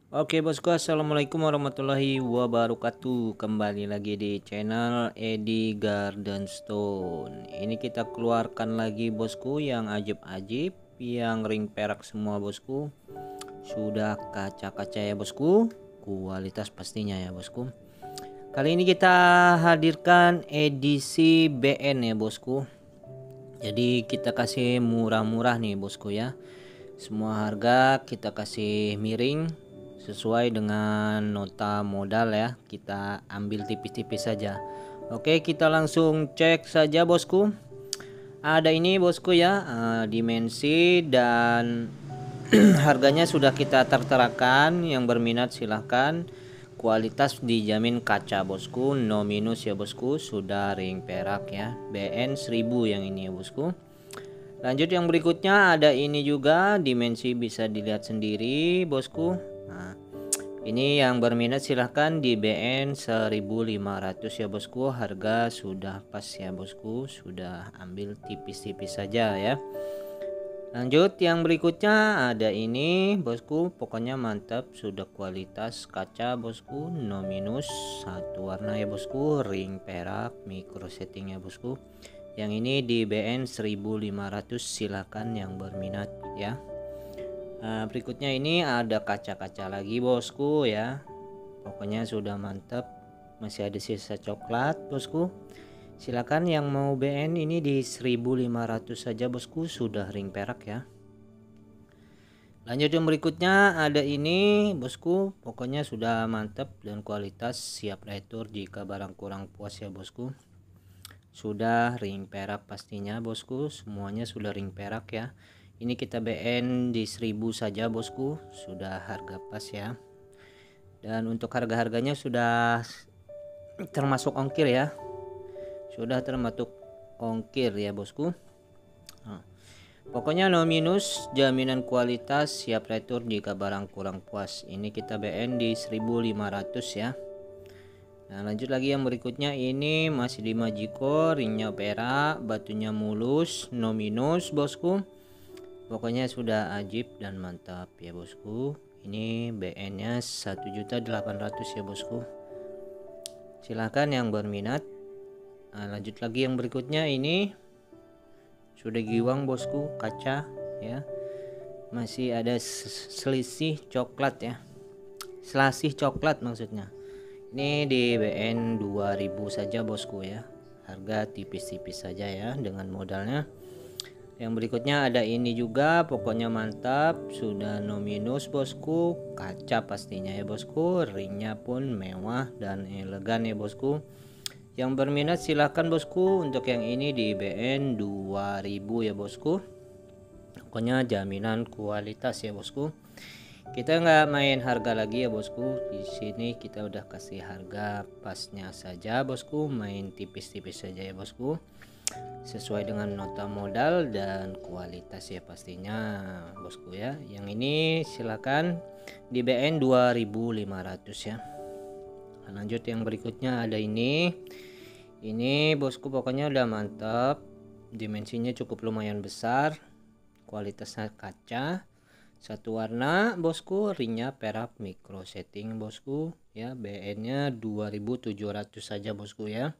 Oke bosku, assalamualaikum warahmatullahi wabarakatuh. Kembali lagi di channel Edi Garden Stone. Ini kita keluarkan lagi bosku yang ajib-ajib, yang ring perak semua bosku. Sudah kaca-kaca ya bosku, kualitas pastinya ya bosku. Kali ini kita hadirkan edisi BN ya bosku. Jadi kita kasih murah-murah nih bosku ya. Semua harga kita kasih miring sesuai dengan nota modal ya. Kita ambil tipis-tipis saja. Oke, kita langsung cek saja bosku. Ada ini bosku ya, dimensi dan harganya sudah kita terterakan. Yang berminat silahkan. Kualitas dijamin kaca bosku, no minus ya bosku. Sudah ring perak ya, BN 1000 yang ini ya bosku. Lanjut yang berikutnya, ada ini juga, dimensi bisa dilihat sendiri bosku. Nah, ini yang berminat silahkan di BN 1500 ya bosku. Harga sudah pas ya bosku, sudah ambil tipis-tipis saja ya. Lanjut yang berikutnya, ada ini bosku, pokoknya mantap, sudah kualitas kaca bosku, no minus, satu warna ya bosku, ring perak, micro setting ya bosku. Yang ini di BN 1500, silakan yang berminat ya. Berikutnya ini ada kaca-kaca lagi bosku ya. Pokoknya sudah mantap. Masih ada sisa coklat bosku. Silakan yang mau BN ini di 1500 saja bosku, sudah ring perak ya. Lanjut yang berikutnya, ada ini bosku, pokoknya sudah mantap dan kualitas siap retur jika barang kurang puas ya bosku. Sudah ring perak pastinya bosku, semuanya sudah ring perak ya. Ini kita BN di 1000 saja bosku, sudah harga pas ya. Dan untuk harga-harganya sudah termasuk ongkir ya. Sudah termasuk ongkir ya bosku. Nah, pokoknya no minus, jaminan kualitas, siap retur jika barang kurang puas. Ini kita BN di 1500 ya. Nah lanjut lagi yang berikutnya, ini masih di Majiko, ringnya perak, batunya mulus, no minus bosku. Pokoknya sudah ajib dan mantap ya bosku. Ini BN nya 1.800.000 ya bosku. Silahkan yang berminat. Nah, lanjut lagi yang berikutnya, ini sudah giwang bosku, kaca ya. Masih ada selisih coklat ya, selasih coklat maksudnya. Ini di BN 2000 saja bosku ya. Harga tipis-tipis saja ya dengan modalnya. Yang berikutnya ada ini juga, pokoknya mantap, sudah no minus bosku. Kaca pastinya ya bosku. Ringnya pun mewah dan elegan ya bosku. Yang berminat silahkan bosku. Untuk yang ini di BN 2000 ya bosku. Pokoknya jaminan kualitas ya bosku. Kita nggak main harga lagi ya bosku. Di sini kita udah kasih harga pasnya saja bosku, main tipis-tipis saja ya bosku. Sesuai dengan nota modal dan kualitas ya pastinya bosku ya. Yang ini silakan di BN 2500 ya. Lanjut yang berikutnya, ada ini. Ini bosku pokoknya udah mantap. Dimensinya cukup lumayan besar. Kualitasnya kaca. Satu warna bosku, ringnya perak, micro setting bosku ya. BN nya 2700 saja bosku ya.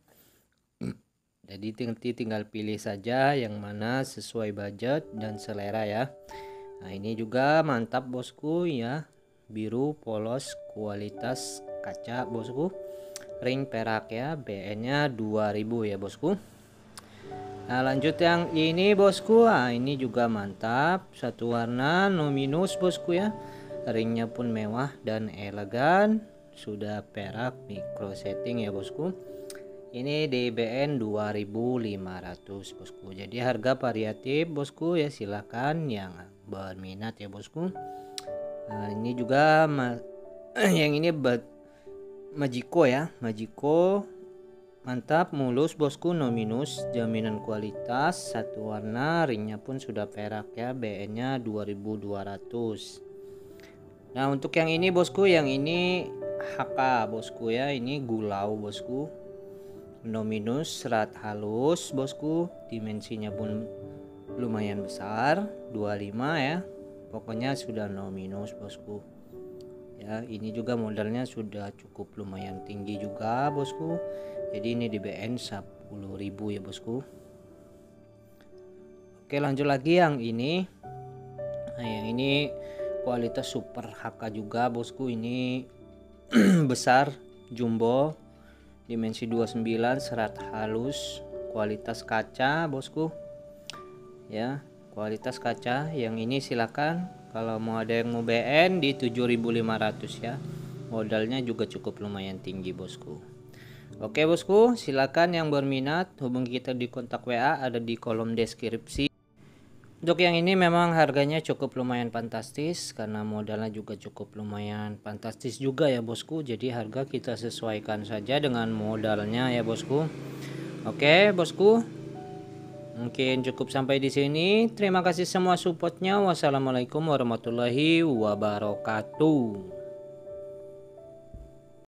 Jadi tinggal pilih saja yang mana sesuai budget dan selera ya. Nah ini juga mantap bosku ya, biru polos, kualitas kaca bosku, ring perak ya. BN nya 2000 ya bosku. Nah lanjut yang ini bosku, ini juga mantap, satu warna no minus bosku ya. Ringnya pun mewah dan elegan, sudah perak, micro setting ya bosku. Ini di BN 2500 bosku. Jadi harga variatif bosku ya, silahkan yang berminat ya bosku. Nah ini juga yang ini Majiko ya, Majiko mantap, mulus bosku, no minus, jaminan kualitas, satu warna, ringnya pun sudah perak ya. BN nya 2200. Nah untuk yang ini bosku, yang ini HK bosku ya, ini gulau bosku, no minus, serat halus bosku, dimensinya pun lumayan besar, 25 ya. Pokoknya sudah no minus bosku. ya. Ini juga modalnya sudah cukup lumayan tinggi juga bosku, jadi ini di BN 10.000 ya bosku. Oke, lanjut lagi yang ini. Nah, yang ini kualitas super HK juga bosku. Ini besar, jumbo, dimensi 29, serat halus, kualitas kaca bosku ya. Kualitas kaca yang ini silakan kalau mau, ada yang mau BN di 7.500 ya. Modalnya juga cukup lumayan tinggi bosku. Oke bosku, silakan yang berminat hubungi kita di kontak WA ada di kolom deskripsi. Untuk yang ini memang harganya cukup lumayan fantastis karena modalnya juga cukup lumayan fantastis juga ya bosku. Jadi harga kita sesuaikan saja dengan modalnya ya bosku. Oke bosku, mungkin cukup sampai di sini. Terima kasih semua supportnya. Wassalamualaikum warahmatullahi wabarakatuh.